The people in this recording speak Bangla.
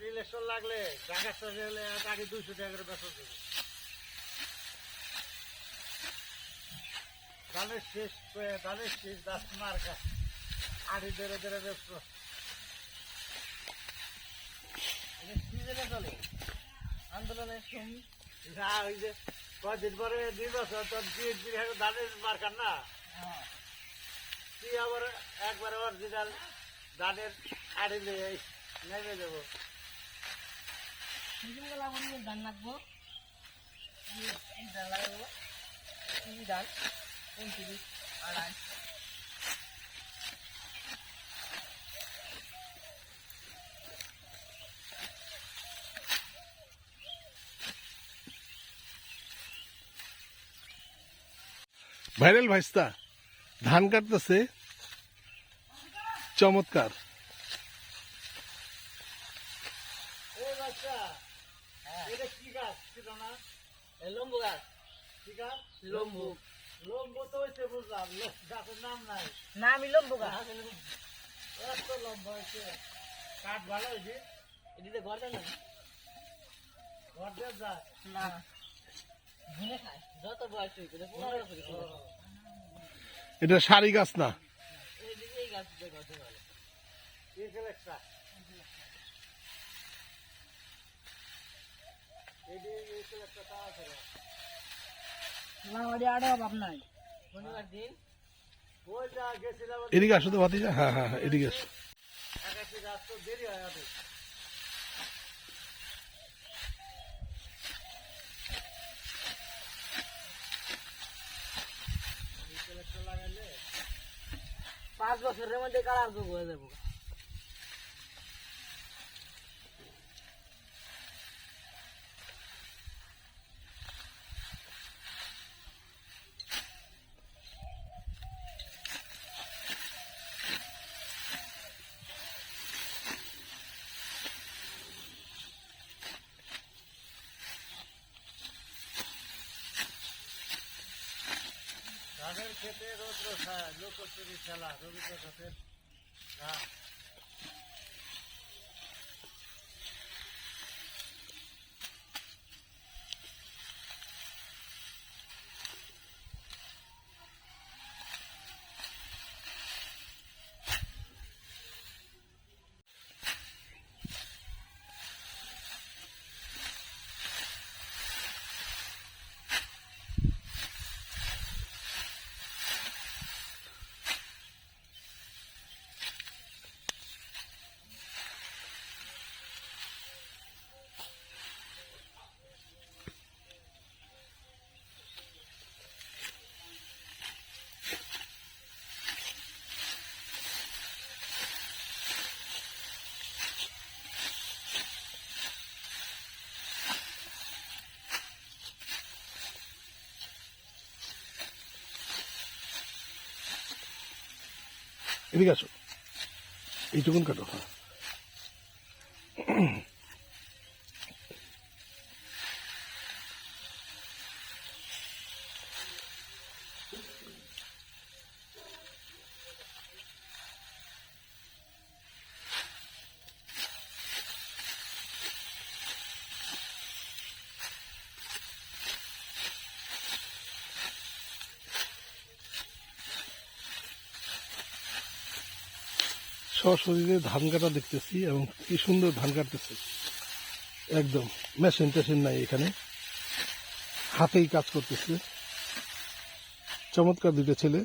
ইলেকশন লাগলে ঢাকা শহরে আগে 200 টাকা করে বেতন দেবে। ধানের শেষ দাস মার্কা আড়ি ধরে ধরে ব্যস্ত চলে আন্দোলনের না ওই যে কদিন পরে নির্বাচন তো ধানের মার্কার না তুই আবার একবারে অরিজিনাল ধানের আড়ি নিয়ে নেমে দেবো ধান লাগবো ধান লাগাবো ধান 29 আড়াই ভাইরাল ভাইস্তা ধান কাটতেছে চমৎকার। কি গাছ ছিল না লম্বু গাছ কি গাছ লম্বু লম্বু তো হয়েছে বুঝলাম গাছের নাম নাই নামই লম্বু গাছ এত লম্বা হয়েছে কাঠ ভালো হয়েছে এদিকে ঘর দেন না ঘর দিয়ে যায় না ভুনে খায় যত বয়স হয়েছে 15 বছর এটা সারি গাছ না, এইদিকে এই গাছ দিয়ে ঘর দেওয়া এই ছেলেটা এই ছেলেটা তা আছে না ওই আড়ে অভাব নাই শনিবার দিন ওই যা গেছিলাম এদিকে আসো তো ভাতিজা। হ্যাঁ হ্যাঁ হ্যাঁ, এদিকে আসো। আকাশে গাছ তো দেরি হয় অনেক লাগাইলে 5 বছরের মধ্যে কালার যোগ হয়ে যাবো ধানের খেতে রৌদ্র ছায়া লোকচুরি খেলা রবীন্দ্রনাথের গান এদিকে আসো, এইটুকুন কাটো। হ্যাঁ সশরীরে ধান কাটা দেখতেছি এবং কি সুন্দর ধান কাটতেছে, একদম মেশিন টেশিন নাই এখানে, হাতেই কাজ করতেছে। চমৎকার দুটো ছেলে।